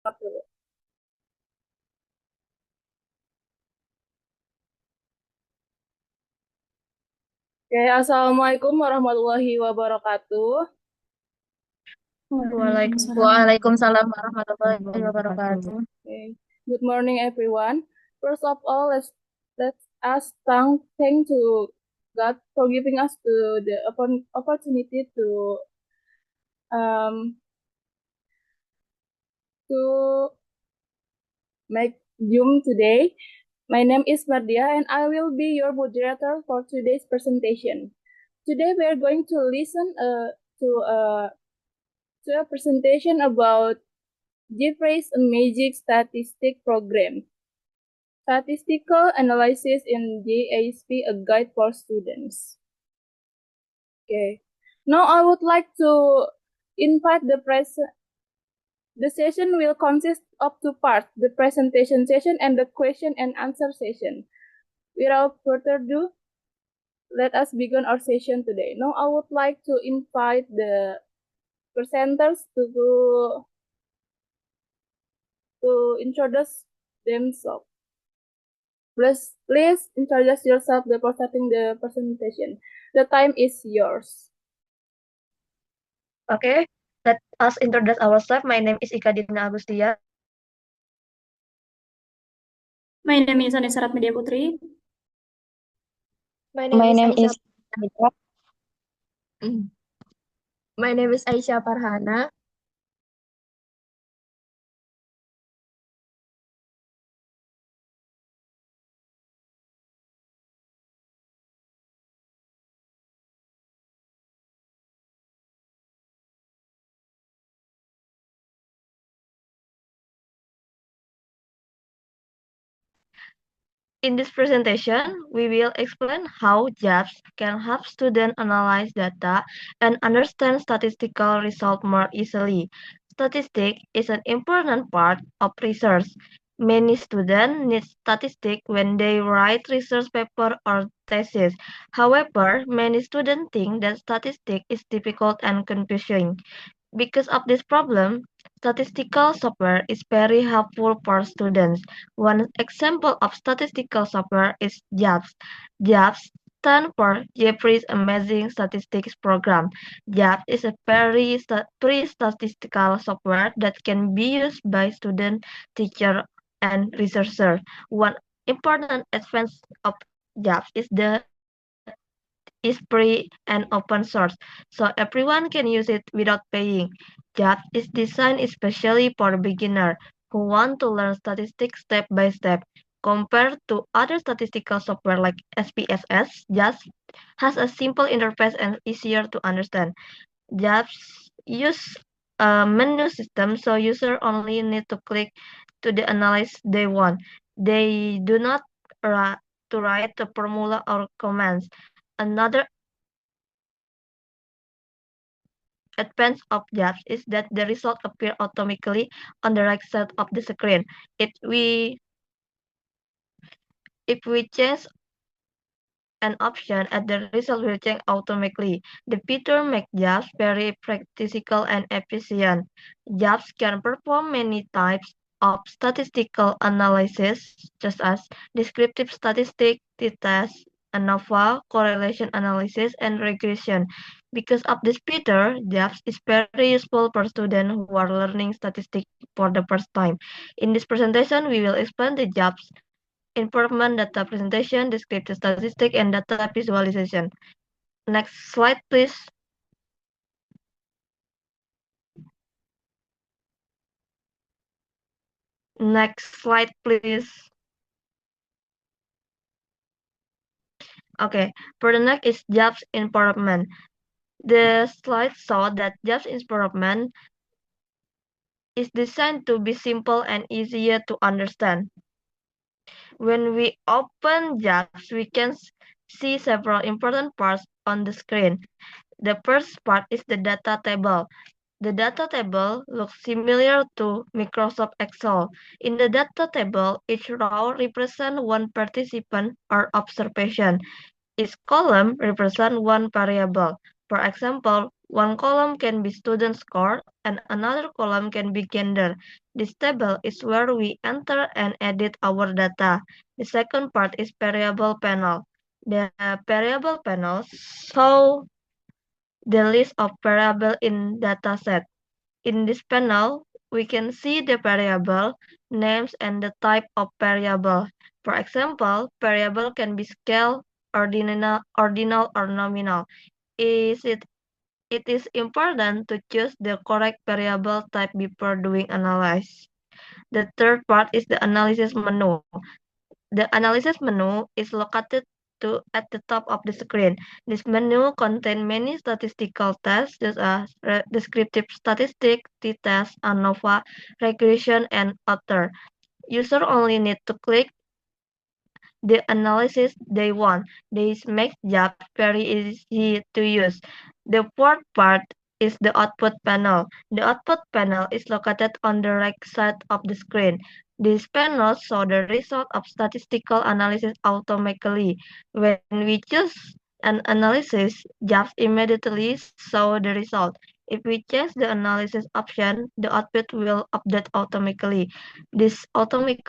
Oke, Assalamualaikum warahmatullahi wabarakatuh. Waalaikumsalam warahmatullahi wabarakatuh. Okay. Good morning, everyone. First of all, let's ask thank to God for giving us the opportunity um to make Zoom today. My name is Mardia, and I will be your moderator for today's presentation. Today, we are going to listen to a to a presentation about Jeffrey's Magic Statistic Program. Statistical Analysis in JASP, a guide for students. Okay. Now I would like to invite the session will consist of two parts, the presentation session and the question and answer session. Without further ado, let us begin our session today. Now I would like to invite the presenters to introduce themselves. Please introduce yourself before starting the presentation. The time is yours. Okay, let us introduce ourselves. My name is Ika Dina Agustia. My name is Anissa Ratmedia Putri. My My name name is is Anita. My name is Aisyah Farhana. In this presentation, we will explain how JABS can help students analyze data and understand statistical results more easily. Statistics is an important part of research. Many students need statistics when they write research paper or thesis. However, many students think that statistics is difficult and confusing. Because of this problem, statistical software is very helpful for students. One example of statistical software is JABS. JABS stands for Jeffrey's Amazing Statistics Program. JABS is a very free statistical software that can be used by students, teachers, and researchers. One important advantage of JABS is free and open source, so everyone can use it without paying. JABS is designed especially for beginners who want to learn statistics step by step. Compared to other statistical software like SPSS, JABS has a simple interface and easier to understand. JABS use a menu system, so users only need to click to the analysis they want. They do not to write the formula or commands. Another advantage of JABS is that the results appear automatically on the right side of the screen. If we if we change an option, and the result will change automatically. The feature makes JABS very practical and efficient. JABS can perform many types of statistical analysis, such as descriptive statistics, t-test, ANOVA, correlation analysis, and regression. Because of this feature, JABS is very useful for students who are learning statistics for the first time. In this presentation, we will explain the JABS improvement, data presentation, descriptive statistics, and data visualization. Next slide, please. Next slide, please. Okay, for the next is jobs improvement. The slide saw that jobs improvement is designed to be simple and easier to understand. When we open jobs, we can see several important parts on the screen. The first part is the data table. The data table looks similar to Microsoft Excel. In the data table, each row represents one participant or observation. Each column represents one variable. For example, One column can be student score and another column can be gender. This table is where we enter and edit our data. The second part is variable panel. The variable panel shows the list of variables in dataset. In this panel, we can see the variable names and the type of variable. For example, variable can be scale, ordinal, or nominal. It is important to choose the correct variable type before doing analysis. The third part is the analysis menu. The analysis menu is located at the top of the screen. This menu contains many statistical tests such as descriptive statistics, t-test, ANOVA, regression, and other. User only need to click the analysis they want. This makes JABS very easy to use. The fourth part is the output panel. The output panel is located on the right side of the screen. This panel shows the result of statistical analysis automatically. When we choose an analysis, JABS immediately shows the result. If we change the analysis option, the output will update automatically. This automatic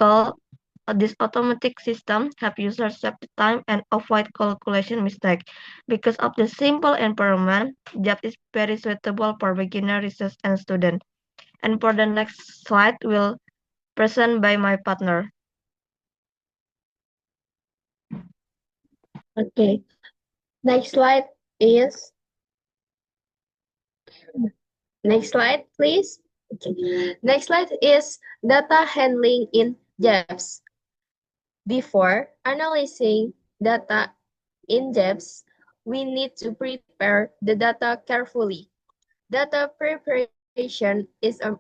system help users save time and avoid calculation mistakes. Because of the simple environment, JABS is very suitable for beginner, research, and student. And for the next slide, will present by my partner. Okay. Next slide is next slide, please. Okay. Next slide is data handling in JABS. Before analyzing data in JABS, we need to prepare the data carefully. Data preparation is an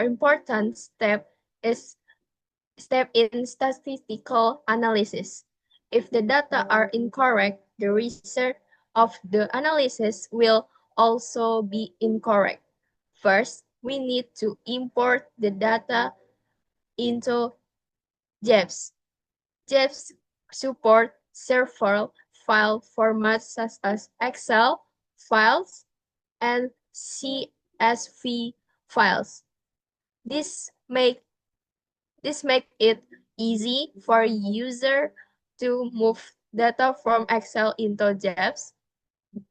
important step in statistical analysis. If the data are incorrect, the result of the analysis will also be incorrect. First, we need to import the data into JABS. JABS support several file formats such as Excel files and CSV files. This make it easy for user to move data from Excel into JABS.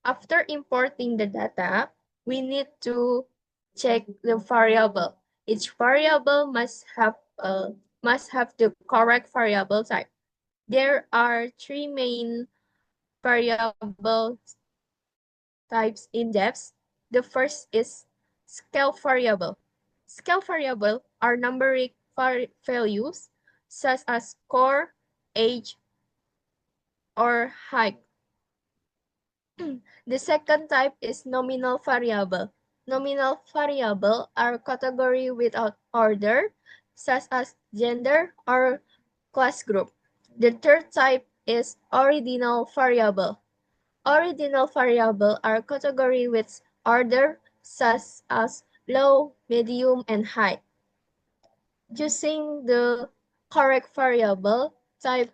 After importing the data, we need to check the variable. Each variable must have the correct variable type. There are three main variable types in JABS. The first is scale variable. Scale variable are numeric values such as score, age, or height. The second type is nominal variable. Nominal variable are category without order, such as gender or class group. The third type is ordinal variable. Ordinal variable are category with order, such as low, medium, and high. Choosing the correct variable type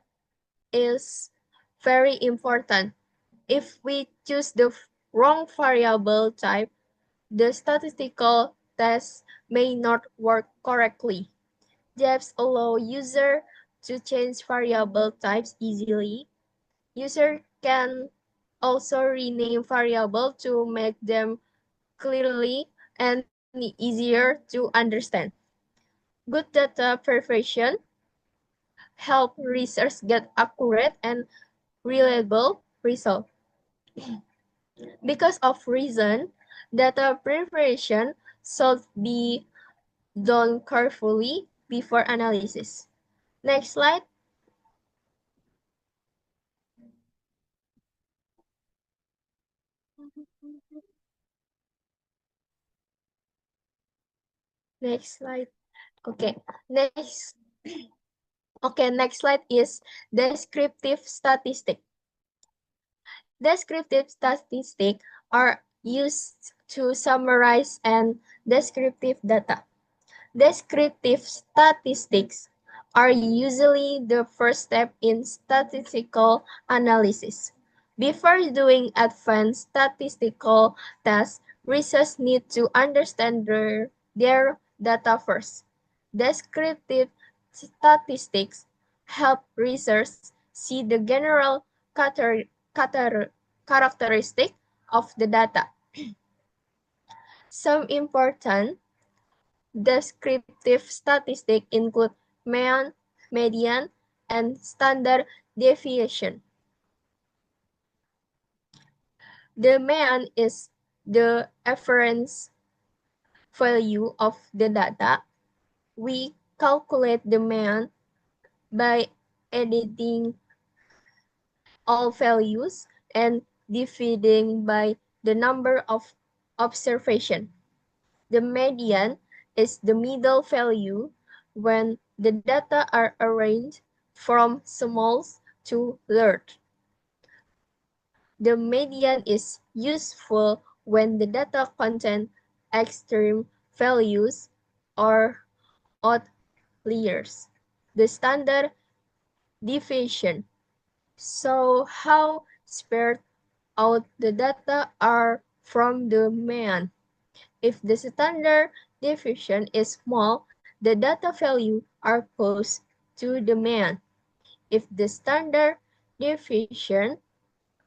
is very important. If we choose the wrong variable type, the statistical test may not work correctly. JABS allow user to change variable types easily. User can also rename variable to make them clearly and easier to understand. Good data preparation help research get accurate and reliable results. Because of reason, data preparation should be done carefully before analysis. Next slide. Next slide. Okay, next. Okay, next slide is descriptive statistic. Descriptive statistics are used to summarize and descriptive data. Descriptive statistics are usually the first step in statistical analysis. Before doing advanced statistical tests, researchers need to understand their data first. Descriptive statistics help researchers see the general characteristic of the data. Some important descriptive statistics include mean, median, and standard deviation. The mean is the reference value of the data. We calculate the mean by editing all values and dividing by the number of observation. The median is the middle value when the data are arranged from smallest to large. The median is useful when the data contain extreme values or outliers. The standard deviation shows how spread out the data are from the mean. If the standard deviation is small, the data value are close to the mean. If the standard deviation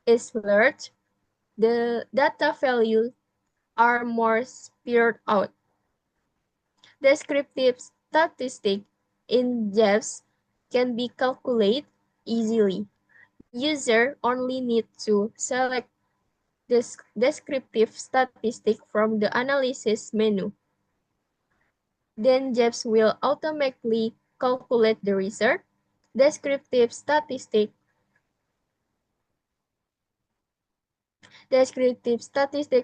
is large, the data values are more spread out. Descriptive statistics in JAVS can be calculated easily. User only need to select this descriptive statistic from the analysis menu. Then JAVS will automatically calculate the result. Descriptive statistics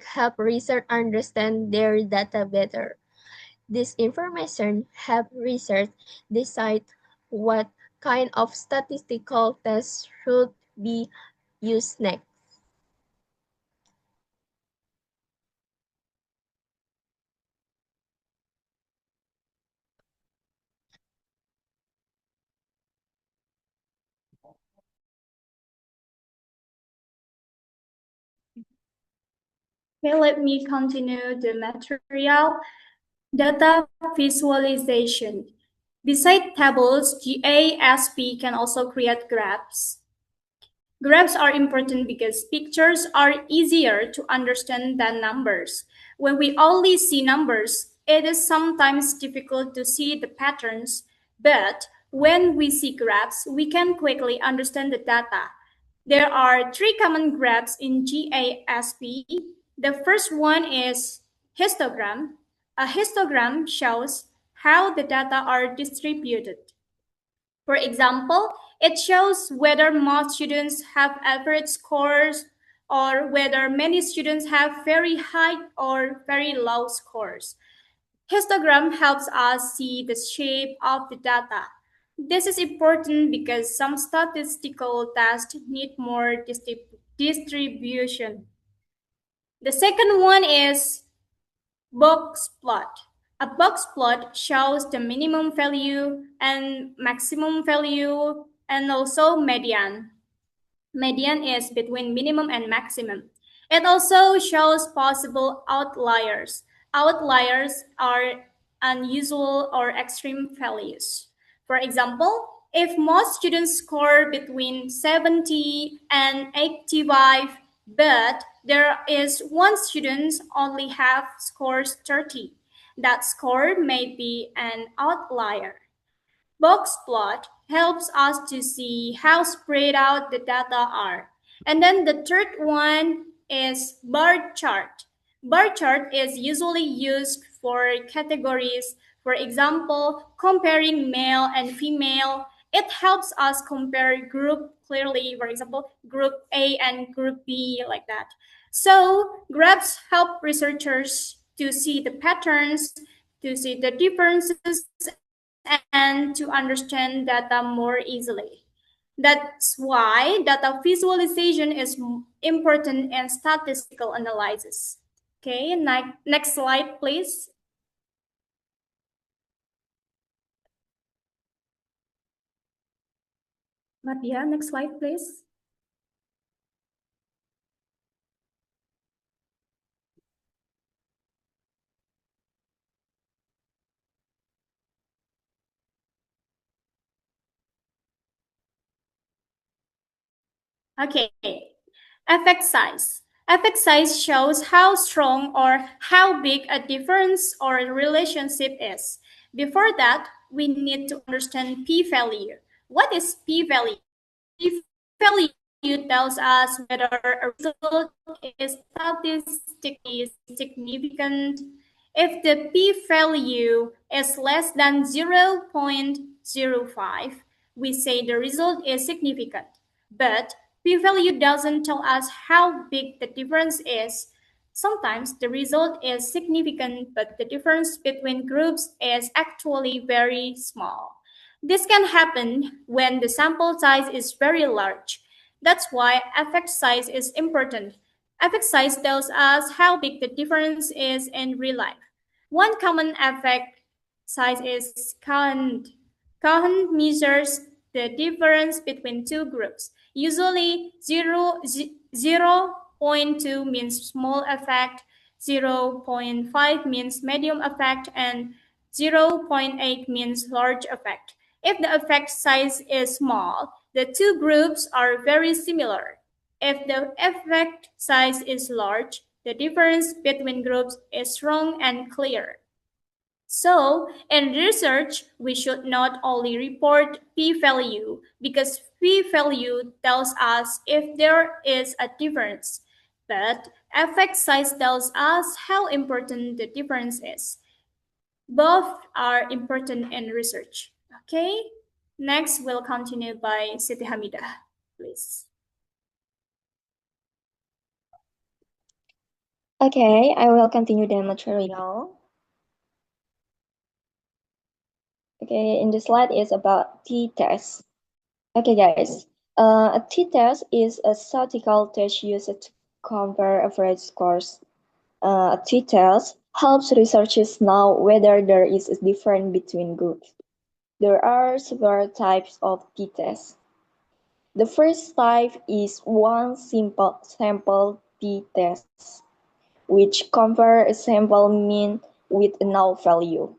help researchers understand their data better. This information help research decide what kind of statistical tests should be used next. Okay, let me continue the material. Data visualization. Beside tables, GASP can also create graphs. Graphs are important because pictures are easier to understand than numbers. When we only see numbers, it is sometimes difficult to see the patterns, but when we see graphs, we can quickly understand the data. There are three common graphs in GASP. The first one is histogram. A histogram shows how the data are distributed. For example, it shows whether most students have average scores or whether many students have very high or very low scores. Histogram helps us see the shape of the data. This is important because some statistical tests need more distribution. The second one is box plot. A box plot shows the minimum value and maximum value and also median. Median is between minimum and maximum. It also shows possible outliers. Outliers are unusual or extreme values. For example, if most students score between 70 and 85, but there is one student only have scores 30, that score may be an outlier. Box plot helps us to see how spread out the data are. And then the third one is bar chart. Bar chart is usually used for categories. For example, comparing male and female. It helps us compare group clearly, for example, group A and group B, like that. So graphs help researchers to see the patterns, to see the differences, and to understand data more easily. That's why data visualization is important in statistical analysis. Okay, next slide, please. Nadia, next slide, please. Okay, effect size. Effect size shows how strong or how big a difference or relationship is. Before that, we need to understand p-value. What is p-value? P-value tells us whether a result is statistically significant. If the p-value is less than 0.05, we say the result is significant. But p-value doesn't tell us how big the difference is. Sometimes the result is significant, but the difference between groups is actually very small. This can happen when the sample size is very large. That's why effect size is important. Effect size tells us how big the difference is in real life. One common effect size is count. Count measures the difference between two groups. Usually 0.2 means small effect, 0.5 means medium effect, and 0.8 means large effect. If the effect size is small, the two groups are very similar. If the effect size is large, the difference between groups is strong and clear. So, in research, we should not only report p-value because p-value tells us if there is a difference, but effect size tells us how important the difference is. Both are important in research. Okay, next we'll continue by Siti Hamidah, please. Okay, I will continue the material. Okay, in the slide is about t-test. Okay, guys, a t-test is a statistical test used to compare average scores. A t-test helps researchers know whether there is a difference between groups. There are several types of t-tests. The first type is one simple sample t-test, which compares a sample mean with a null value.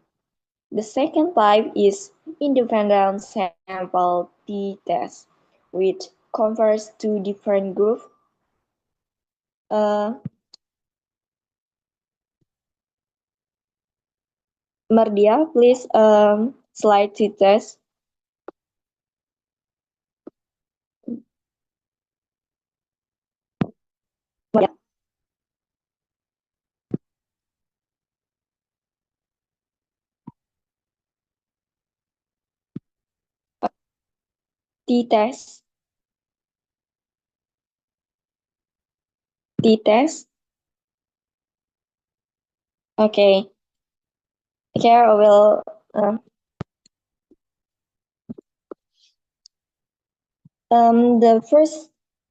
The second type is independent sample t-test, which compares two different groups. Mardia, please slide t-test. T-test. T-test. Okay. Okay, I will.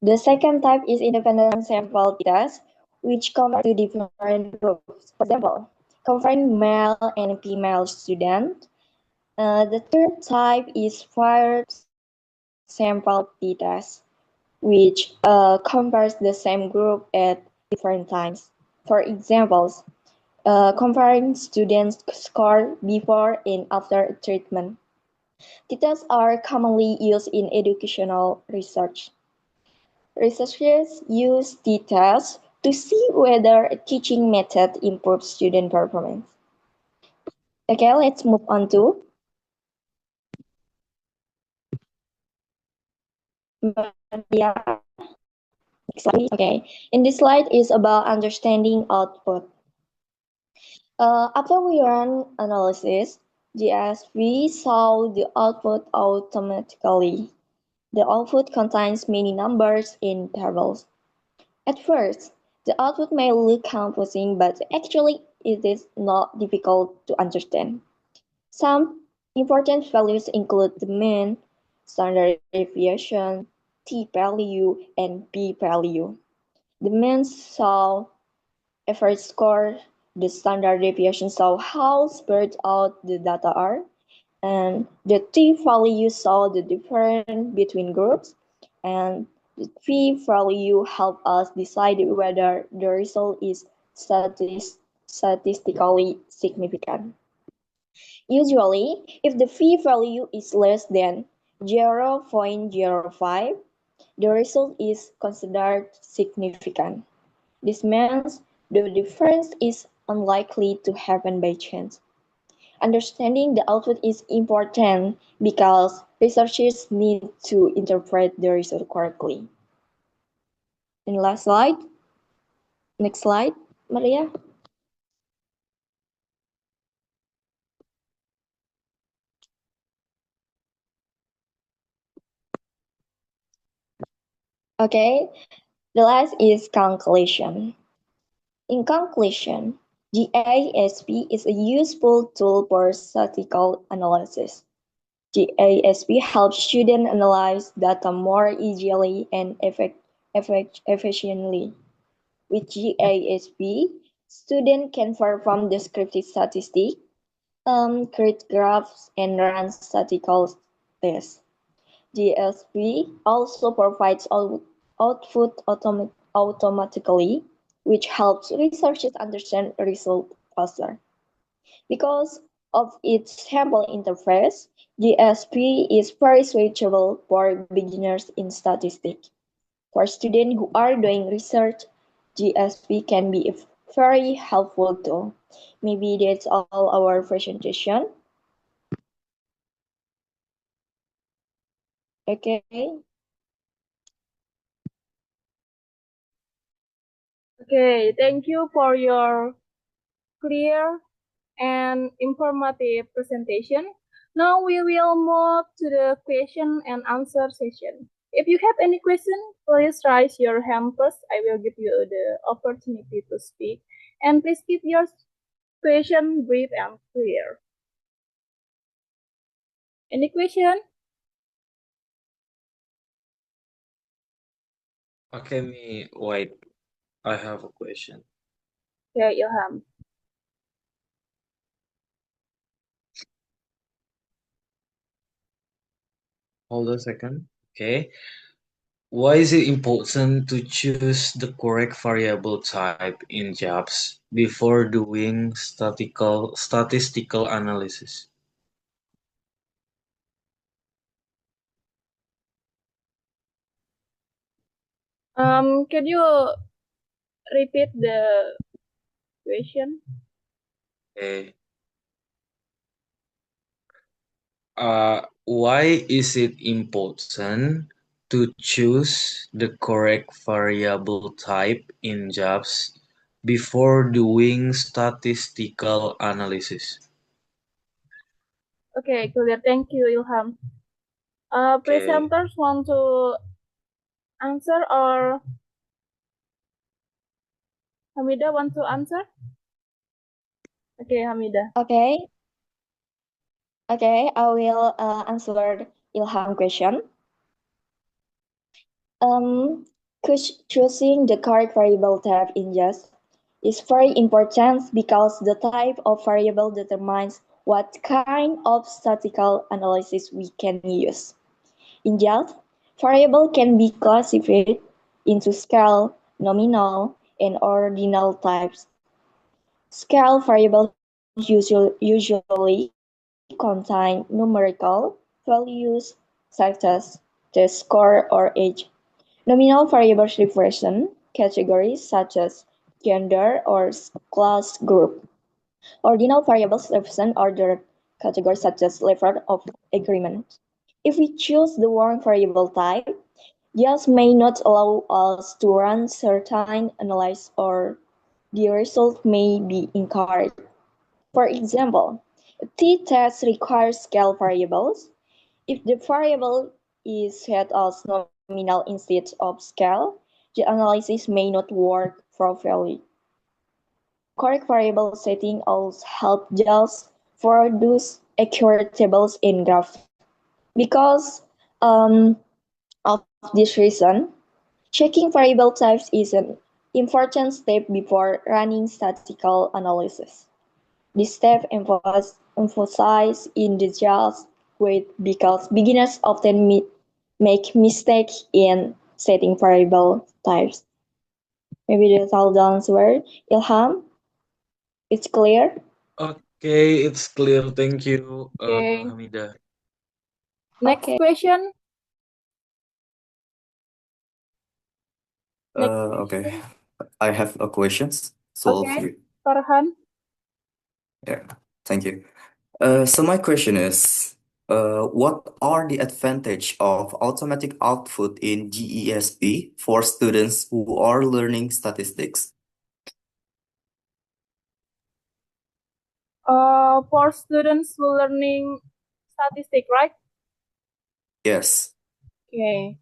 The second type is independent sample test, which compares two different groups. For example, comparing male and female student. The third type is paired sample t-test, which compares the same group at different times. For examples, comparing students' score before and after treatment. T-tests are commonly used in educational research. Researchers use t-tests to see whether a teaching method improves student performance. Okay, let's move on to Okay, in this slide is about understanding output. After we run analysis, GSV saw the output automatically. The output contains many numbers in tables. At first, the output may look confusing, but actually it is not difficult to understand. Some important values include the mean, standard deviation, t-value, and p-value. The mean saw average score, the standard deviation saw how spread out the data are, and the t-value saw the difference between groups, and the p-value help us decide whether the result is statistically significant. Usually, if the p-value is less than 0.05, the result is considered significant. This means the difference is unlikely to happen by chance. Understanding the output is important because researchers need to interpret the result correctly. And last slide. Next slide, Maria. Okay, the last is conclusion. In conclusion, GASP is a useful tool for statistical analysis. GASP helps students analyze data more easily and efficiently. With GASP, students can perform descriptive statistics, create graphs, and run statistical tests. GASP also provides output automatically, which helps researchers understand results faster. Because of its simple interface, GSP is very suitable for beginners in statistics. For students who are doing research, GSP can be a very helpful tool. Maybe that's all our presentation. Okay. Okay, thank you for your clear and informative presentation. Now we will move to the question and answer session. If you have any question, please raise your hand first. I will give you the opportunity to speak. And please keep your question brief and clear. Any question? Okay, wait. I have a question. Okay, Ilham. Hold a second. Okay. Why is it important to choose the correct variable type in JABS before doing statistical analysis? Can you repeat the question? Okay. Why is it important to choose the correct variable type in JABS before doing statistical analysis? Okay, clear. Thank you, Ilham. Okay. Presenters want to answer or Hamida want to answer? Okay, Hamida. Okay, I will answer Ilham question. Choosing the correct variable type in JABS is very important because the type of variable determines what kind of statistical analysis we can use. In JABS, variable can be classified into scale, nominal, and ordinal types. Scale variables usually contain numerical values such as the score or age. Nominal variables represent categories such as gender or class group. Ordinal variables represent ordered categories such as level of agreement. If we choose the wrong variable type, JABS may not allow us to run certain analysis or the result may be incorrect. For example, a t-test requires scale variables. If the variable is set as nominal instead of scale, the analysis may not work properly. Correct variable setting also helps JABS produce accurate tables and graphs. Because of this reason, checking variable types is an important step before running statistical analysis. This step emphasized in the JABS grade because beginners often make mistakes in setting variable types. Maybe that's all the answer. Ilham, it's clear? Okay, it's clear. Thank you, Okay. Hamida. Next Okay. question. Okay. I have a questions. So Okay. Farhan. yeah, thank you. So my question is, what are the advantage of automatic output in GESP for students who are learning statistics? For students who learning statistic, right? Yes. Okay.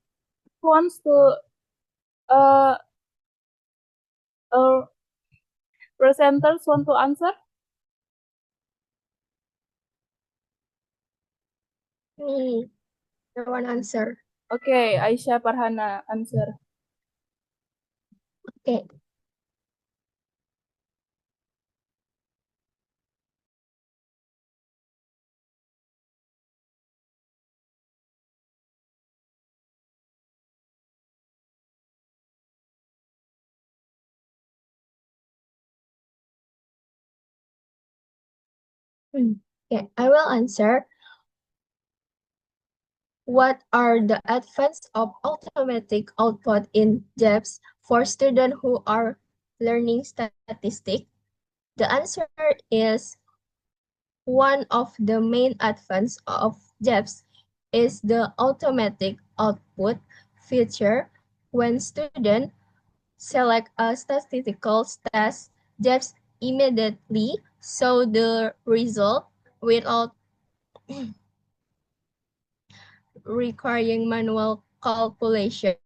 Who wants to uh uh presenters want to answer? Me, I want answer. Okay, Aisyah Farhana answer. Okay. Okay, I will answer. What are the advantages of automatic output in JEPs for students who are learning statistics? The answer is one of the main advantages of JEPs is the automatic output feature. When students select a statistical test, JEPs immediately show the result without requiring manual calculation.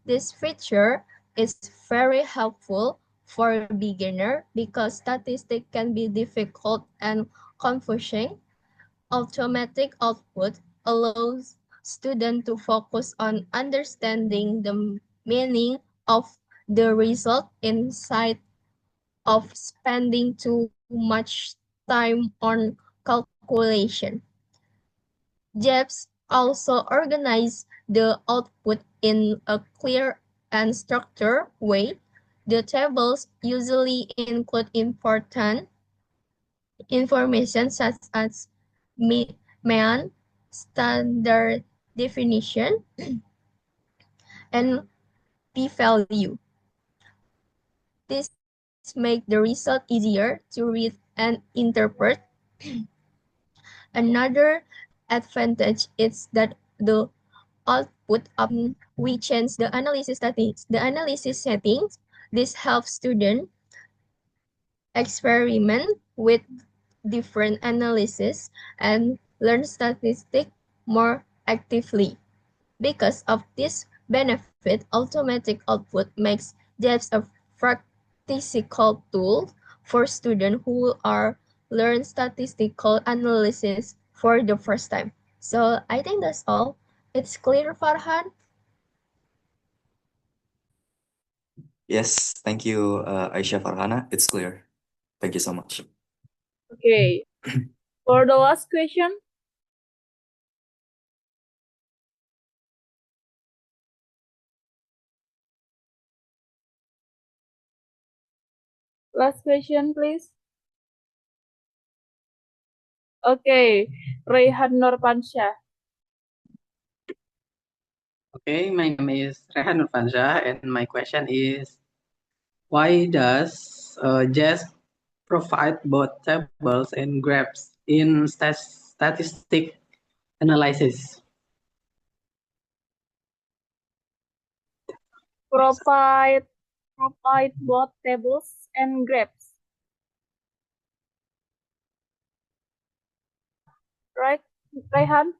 This feature is very helpful for beginner because statistics can be difficult and confusing. Automatic output allows students to focus on understanding the meaning of the result instead of spending too much time on calculation. JEPs also organize the output in a clear and structured way. The tables usually include important information such as mean, standard definition, and p-value. This makes the result easier to read and interpret. Another advantage is that the output we change the analysis settings. This helps students experiment with different analysis and learn statistics more actively. Because of this benefit, automatic output makes JEPs a practical tool for students who are learn statistical analysis for the first time. So I think that's all. It's clear, Farhan? Yes, thank you, Aisyah Farhana. It's clear. Thank you so much. Okay. For the last question. Last question, please. Okay, Raihan Nurfansyah. Okay, my name is Rehan Nurfansyah, and my question is, why does JES provide both tables and graphs in statistic analysis? Provide both tables and graphs. Right, Raihan?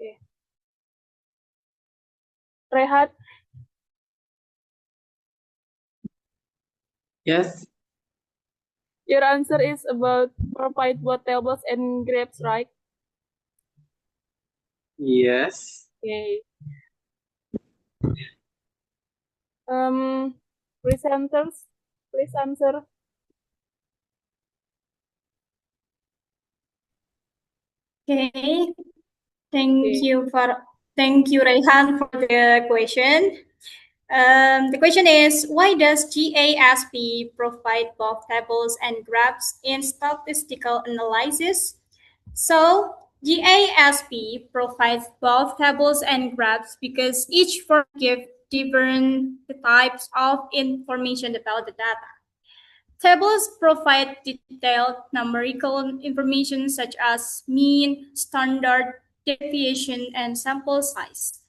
Okay. Rehan? Yes. Your answer is about provide both tables and graphs, right? Yes. Okay. Presenters, please answer. Okay. Thank you, Raihan, for the question. The question is, why does GASP provide both tables and graphs in statistical analysis? So, GASP provides both tables and graphs because each form gives different types of information about the data. Tables provide detailed numerical information such as mean, standard, deviation, and sample size.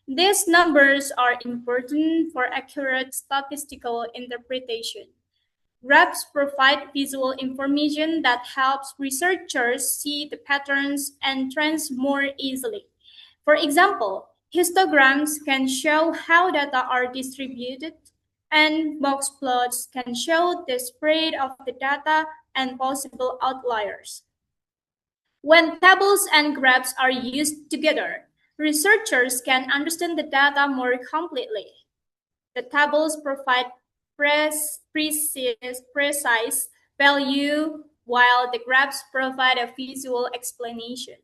These numbers are important for accurate statistical interpretation. Graphs provide visual information that helps researchers see the patterns and trends more easily. For example, histograms can show how data are distributed, and box plots can show the spread of the data and possible outliers. When tables and graphs are used together, researchers can understand the data more completely. The tables provide precise value, while the graphs provide a visual explanation.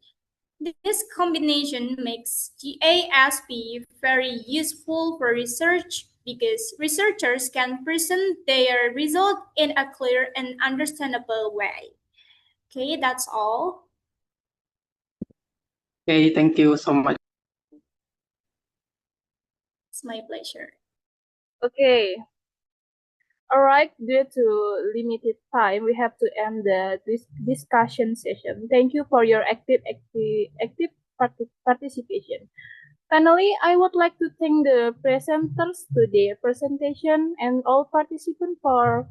This combination makes GASP very useful for research because researchers can present their result in a clear and understandable way. Okay, that's all. Okay, thank you so much. It's my pleasure. Okay. All right. Due to limited time, we have to end this discussion session. Thank you for your active participation. Finally, I would like to thank the presenters to their presentation and all participants for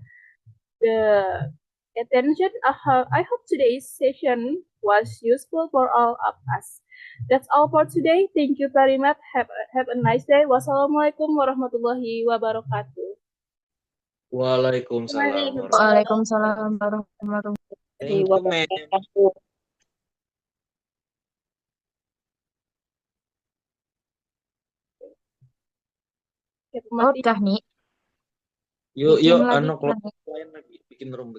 the attention. I hope today's session was useful for all of us. That's all for today. Thank you very much. Have a nice day. Wassalamualaikum warahmatullahi wabarakatuh. Waalaikumsalam warahmatullahi Waalaikumsalam warahmatullahi wabarakatuh. Thank you, ma'am. Ya, Oh, udah nih. Yuk, Bikin lagi anu lagi. lain lagi, bikin room.